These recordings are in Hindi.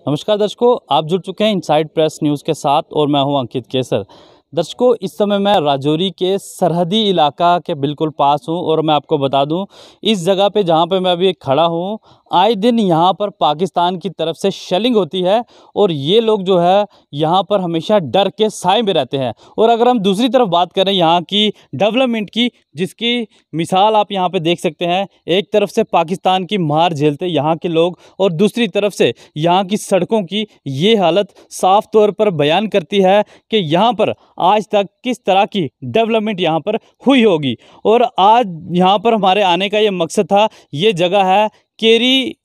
नमस्कार दर्शकों, आप जुड़ चुके हैं इनसाइड प्रेस न्यूज़ के साथ और मैं हूं अंकित केसर। दर्शकों, इस समय मैं राजौरी के सरहदी इलाका के बिल्कुल पास हूं और मैं आपको बता दूं, इस जगह पे जहां पे मैं अभी खड़ा हूं, आए दिन यहां पर पाकिस्तान की तरफ से शेलिंग होती है और ये लोग जो है यहां पर हमेशा डर के साए में रहते हैं। और अगर हम दूसरी तरफ बात करें यहां की डेवलपमेंट की, जिसकी मिसाल आप यहां पे देख सकते हैं, एक तरफ से पाकिस्तान की मार झेलते यहां के लोग और दूसरी तरफ से यहाँ की सड़कों की ये हालत साफ तौर पर बयान करती है कि यहाँ पर आज तक किस तरह की डेवलपमेंट यहाँ पर हुई होगी। और आज यहाँ पर हमारे आने का ये मकसद था। ये जगह है केरी,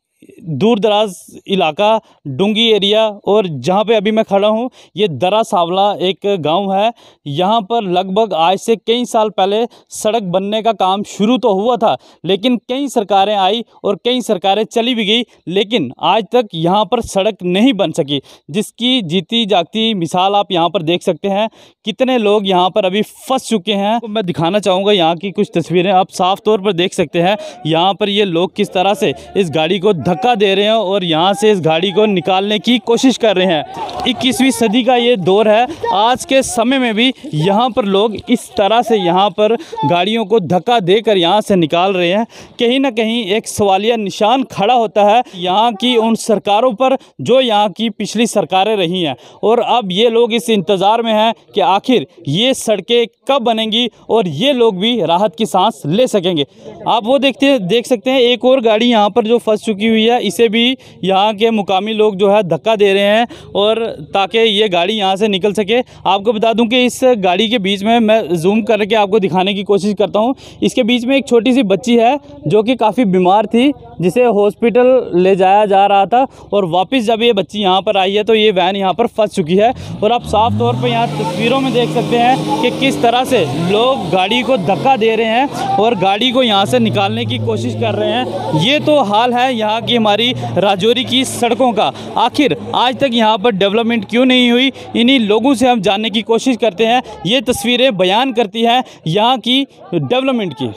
दूर दराज इलाका, डूंगी एरिया, और जहाँ पे अभी मैं खड़ा हूँ ये दरा सावला एक गांव है। यहाँ पर लगभग आज से कई साल पहले सड़क बनने का काम शुरू तो हुआ था, लेकिन कई सरकारें आई और कई सरकारें चली भी गई, लेकिन आज तक यहाँ पर सड़क नहीं बन सकी, जिसकी जीती जागती मिसाल आप यहाँ पर देख सकते हैं। कितने लोग यहाँ पर अभी फंस चुके हैं। तो मैं दिखाना चाहूँगा यहाँ की कुछ तस्वीरें। आप साफ तौर पर देख सकते हैं यहाँ पर ये लोग किस तरह से इस गाड़ी को धक्का दे रहे हैं और यहाँ से इस गाड़ी को निकालने की कोशिश कर रहे हैं। 21वीं सदी का ये दौर है। आज के समय में भी यहाँ पर लोग इस तरह से यहाँ पर गाड़ियों को धक्का देकर यहाँ से निकाल रहे हैं। कहीं ना कहीं एक सवालिया निशान खड़ा होता है यहाँ की उन सरकारों पर जो यहाँ की पिछली सरकारें रही हैं, और अब ये लोग इस इंतज़ार में हैं कि आखिर ये सड़कें कब बनेंगी और ये लोग भी राहत की सांस ले सकेंगे। आप वो देख सकते हैं एक और गाड़ी यहाँ पर जो फंस चुकी हुई है, इसे भी यहाँ के मुकामी लोग जो है धक्का दे रहे हैं और ताकि ये गाड़ी यहाँ से निकल सके। आपको बता दूं कि इस गाड़ी के बीच में मैं जूम करके आपको दिखाने की कोशिश करता हूँ। इसके बीच में एक छोटी सी बच्ची है जो कि काफ़ी बीमार थी, जिसे हॉस्पिटल ले जाया जा रहा था, और वापस जब ये बच्ची यहाँ पर आई है तो ये वैन यहाँ पर फंस चुकी है। और आप साफ तौर पर यहाँ तस्वीरों में देख सकते हैं कि किस तरह से लोग गाड़ी को धक्का दे रहे हैं और गाड़ी को यहाँ से निकालने की कोशिश कर रहे हैं। ये तो हाल है यहाँ की हमारी राजौरी की सड़कों का। आखिर आज तक यहाँ पर डेवलपमेंट क्यों नहीं हुई, इन्हीं लोगों से हम जानने की कोशिश करते हैं। ये तस्वीरें बयान करती हैं यहाँ की डेवलपमेंट की।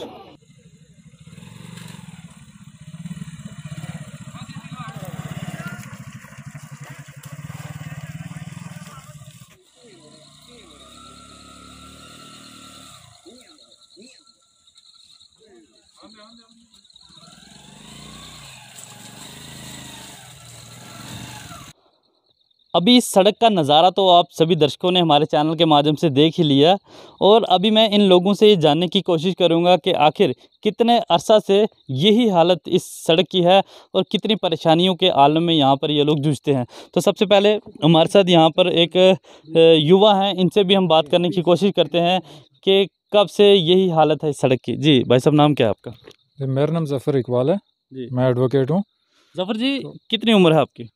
अभी इस सड़क का नज़ारा तो आप सभी दर्शकों ने हमारे चैनल के माध्यम से देख ही लिया, और अभी मैं इन लोगों से ये जानने की कोशिश करूंगा कि आखिर कितने अरसा से यही हालत इस सड़क की है और कितनी परेशानियों के आलम में यहाँ पर ये लोग जूझते हैं। तो सबसे पहले हमारे साथ यहाँ पर एक युवा हैं, इनसे भी हम बात करने की कोशिश करते हैं कि कब से यही हालत है इस सड़क की। जी भाई साहब, नाम क्या है आपका? मेरा नाम ज़फ़र इकबाल है जी, मैं एडवोकेट हूँ। ज़फ़र जी, कितनी उम्र है आपकी?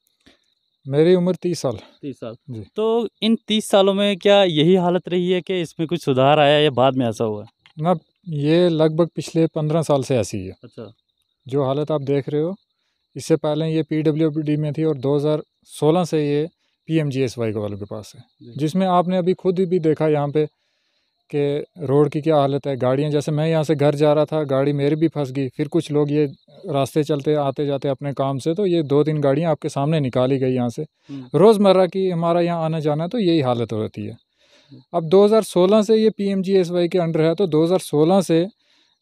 मेरी उम्र 30 साल। 30 साल जी। तो इन 30 सालों में क्या यही हालत रही है कि इसमें कुछ सुधार आया या बाद में ऐसा हुआ? ना, ये लगभग पिछले 15 साल से ऐसी है। अच्छा। जो हालत आप देख रहे हो, इससे पहले ये PWD में थी और 2016 से ये PMGSY वालों के पास है, जिसमें आपने अभी खुद भी देखा यहाँ पे कि रोड की क्या हालत है। गाड़ियाँ, जैसे मैं यहाँ से घर जा रहा था, गाड़ी मेरी भी फंस गई। फिर कुछ लोग ये रास्ते चलते आते जाते अपने काम से, तो ये 2-3 गाड़ियाँ आपके सामने निकाली गई यहाँ से। रोज़मर्रा की हमारा यहाँ आना जाना है तो यही हालत होती है। अब 2016 से ये PMGSY के अंडर है, तो 2016 से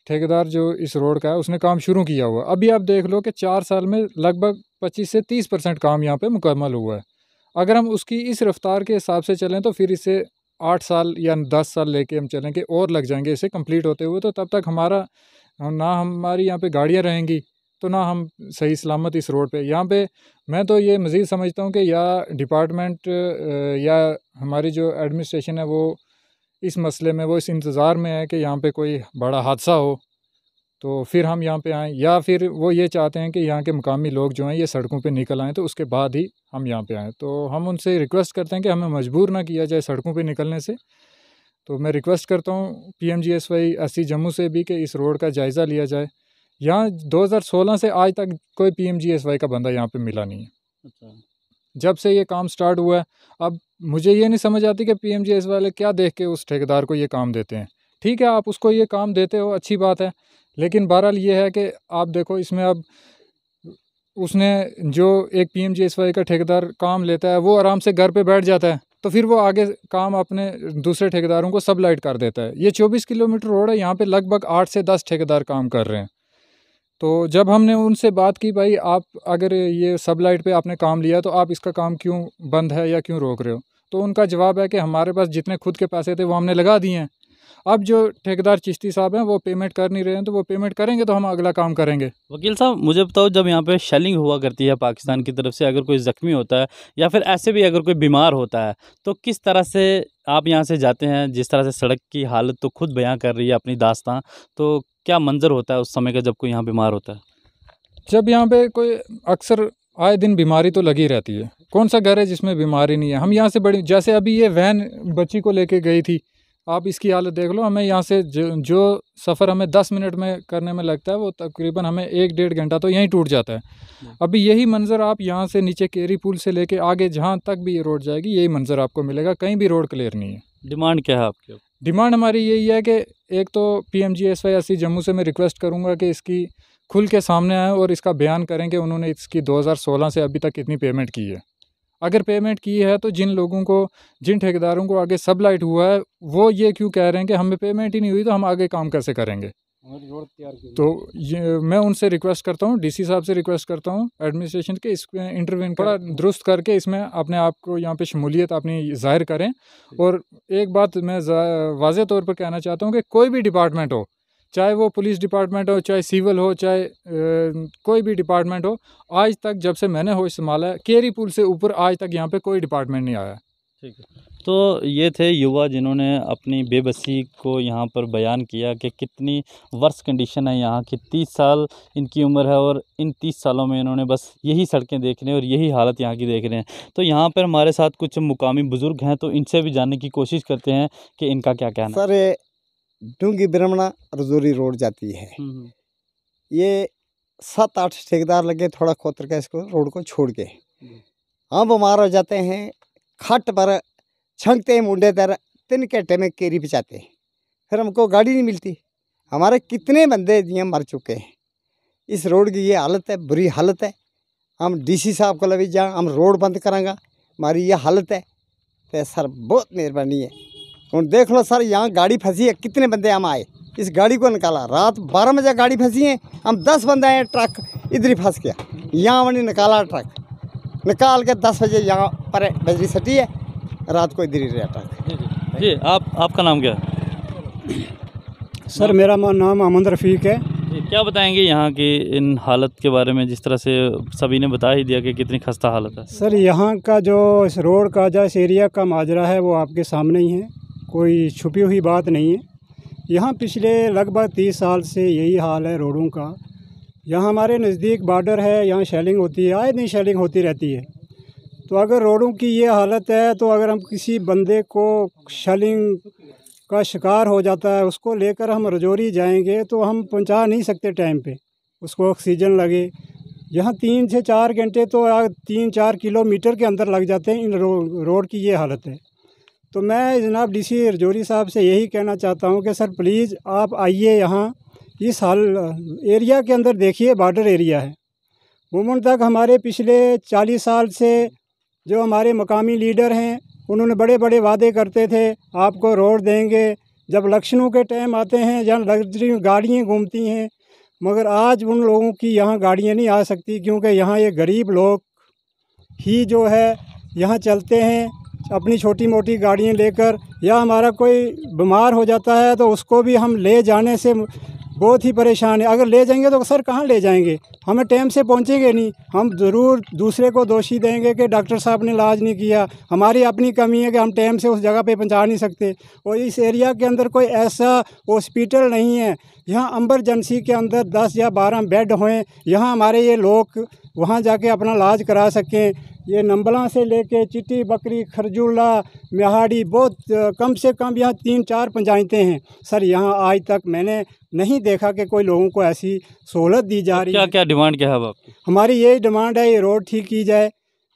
ठेकेदार जो इस रोड का है उसने काम शुरू किया हुआ। अभी आप देख लो कि 4 साल में लगभग 25 से 30% काम यहाँ पे मुकम्मल हुआ है। अगर हम उसकी इस रफ्तार के हिसाब से चलें तो फिर इसे 8 साल या 10 साल लेके हम चलेंगे और लग जाएंगे इसे कंप्लीट होते हुए। तो तब तक हमारी यहाँ पे गाड़ियाँ रहेंगी, तो ना हम सही सलामत इस रोड पे। यहाँ पे मैं तो ये मज़ीद समझता हूँ कि या डिपार्टमेंट या हमारी जो एडमिनिस्ट्रेशन है वो इस मसले में वो इस इंतज़ार में है कि यहाँ पे कोई बड़ा हादसा हो तो फिर हम यहाँ पे आएँ, या फिर वो ये चाहते हैं कि यहाँ के मुकामी लोग जो हैं ये सड़कों पे निकल आएँ, तो उसके बाद ही हम यहाँ पे आएँ। तो हम उनसे रिक्वेस्ट करते हैं कि हमें मजबूर ना किया जाए सड़कों पे निकलने से। तो मैं रिक्वेस्ट करता हूँ PMGSY SC जम्मू से भी कि इस रोड का जायज़ा लिया जाए। यहाँ 2016 से आज तक कोई PMGSY का बंदा यहाँ पे मिला नहीं है। अच्छा। जब से ये काम स्टार्ट हुआ है, अब मुझे ये नहीं समझ आती कि PMGSY वाले क्या देख के उस ठेकेदार को ये काम देते हैं। ठीक है, आप उसको ये काम देते हो, अच्छी बात है, लेकिन बहरहाल ये है कि आप देखो इसमें अब उसने जो एक PMGSY का ठेकेदार काम लेता है वो आराम से घर पे बैठ जाता है, तो फिर वो आगे काम अपने दूसरे ठेकेदारों को सबलाइट कर देता है। ये 24 किलोमीटर रोड है, यहाँ पे लगभग 8 से 10 ठेकेदार काम कर रहे हैं। तो जब हमने उनसे बात की, भाई आप अगर ये सबलाइट पे आपने काम लिया तो आप इसका काम क्यों बंद है या क्यों रोक रहे हो, तो उनका जवाब है कि हमारे पास जितने खुद के पैसे थे वो हमने लगा दिए हैं। अब जो ठेकेदार चिश्ती साहब हैं वो पेमेंट कर नहीं रहे हैं, तो वो पेमेंट करेंगे तो हम अगला काम करेंगे। वकील साहब, मुझे बताओ, जब यहाँ पे शेलिंग हुआ करती है पाकिस्तान की तरफ से, अगर कोई ज़ख्मी होता है या फिर ऐसे भी अगर कोई बीमार होता है, तो किस तरह से आप यहाँ से जाते हैं? जिस तरह से सड़क की हालत तो खुद बयां कर रही है अपनी दास्तां, तो क्या मंजर होता है उस समय का जब कोई यहाँ बीमार होता है? जब यहाँ पे कोई अक्सर आए दिन बीमारी तो लगी रहती है, कौन सा घर है जिसमें बीमारी नहीं है। हम यहाँ से बड़ी, जैसे अभी ये वैन बच्ची को लेके गई थी, आप इसकी हालत देख लो। हमें यहाँ से जो सफ़र हमें 10 मिनट में करने में लगता है वो तकरीबन हमें 1-1.5 घंटा तो यहीं टूट जाता है। अभी यही मंज़र आप यहाँ से नीचे केरी पुल से लेके आगे जहाँ तक भी ये रोड जाएगी, यही मंज़र आपको मिलेगा, कहीं भी रोड क्लियर नहीं है। डिमांड क्या है आपकी? डिमांड हमारी यही है कि एक तो PMGSY जम्मू से मैं रिक्वेस्ट करूँगा कि इसकी खुल के सामने आए और इसका बयान करें कि उन्होंने इसकी 2016 से अभी तक कितनी पेमेंट की है। अगर पेमेंट की है तो जिन लोगों को, जिन ठेकेदारों को आगे सबलाइट हुआ है, वो ये क्यों कह रहे हैं कि हमें पेमेंट ही नहीं हुई तो हम आगे काम कैसे करेंगे। तो ये मैं उनसे रिक्वेस्ट करता हूँ, DC साहब से रिक्वेस्ट करता हूँ एडमिनिस्ट्रेशन के, इसमें इंटरवेन थोड़ा दुरुस्त करके इसमें अपने आप को यहाँ पे शमूलियत अपनी ज़ाहिर करें। और एक बात मैं वाज़े तौर पर कहना चाहता हूँ कि कोई भी डिपार्टमेंट हो, चाहे वो पुलिस डिपार्टमेंट हो, चाहे सिविल हो, चाहे कोई भी डिपार्टमेंट हो, आज तक जब से मैंने होश संभाला है, केरी पुल से ऊपर आज तक यहाँ पे कोई डिपार्टमेंट नहीं आया। ठीक है। तो ये थे युवा जिन्होंने अपनी बेबसी को यहाँ पर बयान किया कि कितनी वर्स्ट कंडीशन है यहाँ की। 30 साल इनकी उम्र है और इन 30 सालों में इन्होंने बस यही सड़कें देख रहे हैं और यही हालत यहाँ की देख रहे हैं। तो यहाँ पर हमारे साथ कुछ मुकामी बुज़ुर्ग हैं, तो इनसे भी जानने की कोशिश करते हैं कि इनका क्या कहना है। सर, डूंगी ब्रह्मणा रजौरी रोड जाती है, ये 7-8 ठेकेदार लगे थोड़ा खोतर के इसको रोड को छोड़ के। हम बीमार हो जाते हैं, खट पर छंकते मुंडे तर 3 घंटे में केरी पहुँचाते, फिर हमको गाड़ी नहीं मिलती। हमारे कितने बंदे ये मर चुके हैं। इस रोड की ये हालत है, बुरी हालत है। हम DC साहब को लभी जा, हम रोड बंद करांगा, हमारी ये हालत है। तो सर बहुत मेहरबानी है। और देख लो सर, यहाँ गाड़ी फंसी है, कितने बंदे हम आए, इस गाड़ी को निकाला। रात 12 बजे गाड़ी फंसी है, हम 10 बंदे आए, ट्रक इधर ही फंस गया। यहाँ हमने निकाला, ट्रक निकाल के 10 बजे यहाँ पर बजरी सटी है, रात को इधर ही रहा ट्रक। जी, आपका नाम क्या है? सर, मेरा नाम अमन रफ़ीक है। क्या बताएंगे यहाँ की इन हालत के बारे में? जिस तरह से सभी ने बता ही दिया कि कितनी खस्ता हालत है। सर, यहाँ का जो इस रोड का, जो इस एरिया का माजरा है वो आपके सामने ही है, कोई छुपी हुई बात नहीं है। यहाँ पिछले लगभग 30 साल से यही हाल है रोडों का। यहाँ हमारे नज़दीक बॉर्डर है, यहाँ शेलिंग होती है, आए दिन शेलिंग होती रहती है। तो अगर रोडों की ये हालत है, तो अगर हम किसी बंदे को शेलिंग का शिकार हो जाता है, उसको लेकर हम रजौरी जाएंगे तो हम पहुंचा नहीं सकते टाइम पे, उसको ऑक्सीजन लगे। यहाँ 3 से 4 घंटे तो 3-4 किलोमीटर के अंदर लग जाते हैं। इन रोड की ये हालत है। तो मैं जनाब DC रजौरी साहब से यही कहना चाहता हूँ कि सर प्लीज़ आप आइए यहाँ, इस हाल एरिया के अंदर देखिए, बॉर्डर एरिया है। उमूमन तक हमारे पिछले 40 साल से जो हमारे मकामी लीडर हैं, उन्होंने बड़े बड़े वादे करते थे, आपको रोड देंगे। जब इलेक्शनों के टाइम आते हैं, जहाँ लग्जरी गाड़ियाँ घूमती हैं, मगर आज उन लोगों की यहाँ गाड़ियाँ नहीं आ सकती, क्योंकि यहाँ ये गरीब लोग ही जो है यहाँ चलते हैं अपनी छोटी मोटी गाड़ियाँ लेकर। या हमारा कोई बीमार हो जाता है तो उसको भी हम ले जाने से बहुत ही परेशान है। अगर ले जाएंगे तो सर कहाँ ले जाएंगे, हमें टाइम से पहुँचेंगे नहीं। हम ज़रूर दूसरे को दोषी देंगे कि डॉक्टर साहब ने इलाज नहीं किया। हमारी अपनी कमी है कि हम टाइम से उस जगह पे पहुँचा नहीं सकते। और इस एरिया के अंदर कोई ऐसा हॉस्पिटल नहीं है यहाँ एमरजेंसी के अंदर 10 या 12 बेड हों, यहाँ हमारे ये लोग वहाँ जाके अपना इलाज करा सकें। ये नंबला से लेके चिट्टी बकरी, खरजुला, मेहाड़ी, बहुत कम से कम यहाँ 3-4 पंचायतें हैं। सर यहाँ आज तक मैंने नहीं देखा कि कोई लोगों को ऐसी सहूलत दी जा रही है। क्या क्या डिमांड क्या है अब आपकी? हमारी यही डिमांड है, ये रोड ठीक की जाए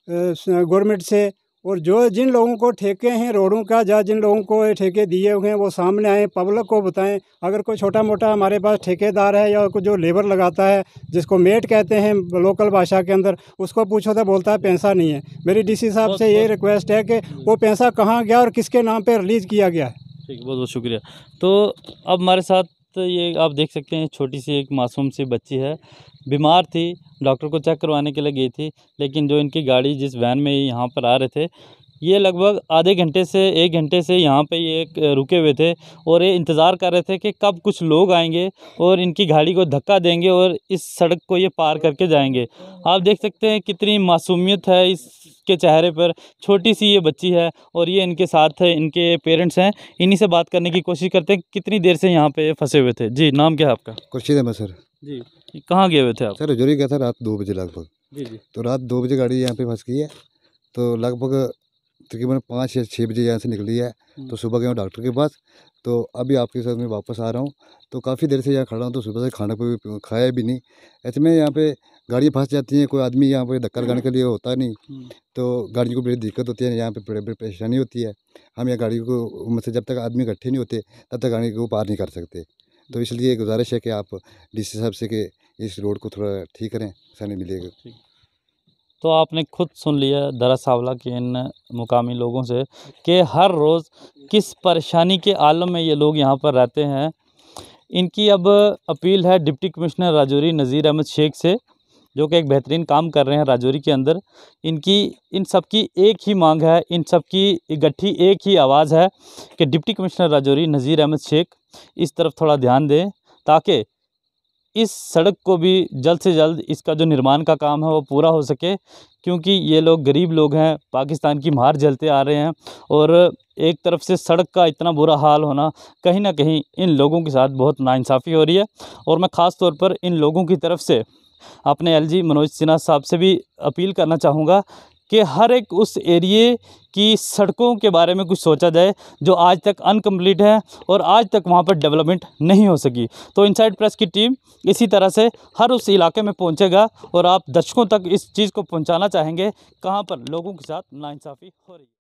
गवर्नमेंट से। और जो जिन लोगों को ठेके हैं रोडों का, या जिन लोगों को ये ठेके दिए हुए हैं वो सामने आए, पब्लिक को बताएं। अगर कोई छोटा मोटा हमारे पास ठेकेदार है या कोई जो लेबर लगाता है, जिसको मेट कहते हैं लोकल भाषा के अंदर, उसको पूछो तो बोलता है पैसा नहीं है। मेरी डीसी साहब से ये रिक्वेस्ट है कि वो पैसा कहाँ गया और किसके नाम पर रिलीज़ किया गया है। ठीक, बहुत बहुत शुक्रिया। तो अब हमारे साथ ये आप देख सकते हैं, छोटी सी एक मासूम सी बच्ची है, बीमार थी, डॉक्टर को चेक करवाने के लिए गई थी, लेकिन जो इनकी गाड़ी जिस वैन में यहाँ पर आ रहे थे, ये लगभग आधे घंटे से 1 घंटे से यहाँ पे ये रुके हुए थे और ये इंतज़ार कर रहे थे कि कब कुछ लोग आएंगे और इनकी गाड़ी को धक्का देंगे और इस सड़क को ये पार करके जाएंगे। आप देख सकते हैं कितनी मासूमियत है इसके चेहरे पर। छोटी सी ये बच्ची है और ये इनके साथ है, इनके पेरेंट्स हैं। इन्हीं से बात करने की कोशिश करते हैं, कितनी देर से यहाँ पे फंसे हुए थे। जी, नाम क्या है आपका? खुर्शीद अहमद सर। जी, कहाँ गए हुए थे आप? सर रजौरी गया था रात 2 बजे लगभग। जी जी। तो रात 2 बजे गाड़ी यहाँ पे फंस गई है, तो लगभग तकरीबन 5 या 6 बजे यहाँ से निकली है। तो सुबह गया हूँ डॉक्टर के पास, तो अभी आपके साथ मैं वापस आ रहा हूँ। तो काफ़ी देर से यहाँ खड़ा हूँ, तो सुबह से खाना भी खाया भी नहीं। ऐसे में यहाँ पे गाड़ियाँ फंस जाती हैं, कोई आदमी यहाँ पे धक्का लगाने के लिए होता नहीं, तो गाड़ियों को बड़ी दिक्कत होती है, यहाँ पे बड़ी परेशानी होती है। हम यहाँ गाड़ी को मतलब जब तक आदमी इकट्ठे नहीं होते तब तक गाड़ी को पार नहीं कर सकते। तो इसलिए गुजारिश है कि आप डीसी साहब से कि इस रोड को थोड़ा ठीक करें, आसानी मिलेगी। तो आपने खुद सुन लिया दरा सावला के इन मुकामी लोगों से कि हर रोज़ किस परेशानी के आलम में ये लोग यहाँ पर रहते हैं। इनकी अब अपील है डिप्टी कमिश्नर राजौरी नज़ीर अहमद शेख से, जो कि एक बेहतरीन काम कर रहे हैं राजौरी के अंदर। इन सब की एक ही मांग है, इन सब की इकट्ठी एक ही आवाज़ है कि डिप्टी कमिश्नर राजौरी नज़ीर अहमद शेख इस तरफ थोड़ा ध्यान दें, ताकि इस सड़क को भी जल्द से जल्द इसका जो निर्माण का काम है वो पूरा हो सके। क्योंकि ये लोग गरीब लोग हैं, पाकिस्तान की मार झेलते आ रहे हैं और एक तरफ से सड़क का इतना बुरा हाल होना, कहीं ना कहीं इन लोगों के साथ बहुत नाइंसाफ़ी हो रही है। और मैं ख़ास तौर पर इन लोगों की तरफ से अपने एलजी मनोज सिन्हा साहब से भी अपील करना चाहूँगा कि हर एक उस एरिए की सड़कों के बारे में कुछ सोचा जाए जो आज तक अनकम्प्लीट है और आज तक वहाँ पर डेवलपमेंट नहीं हो सकी। तो इनसाइड प्रेस की टीम इसी तरह से हर उस इलाके में पहुँचेगा और आप दर्शकों तक इस चीज़ को पहुँचाना चाहेंगे कहाँ पर लोगों के साथ नाइंसाफ़ी हो रही है।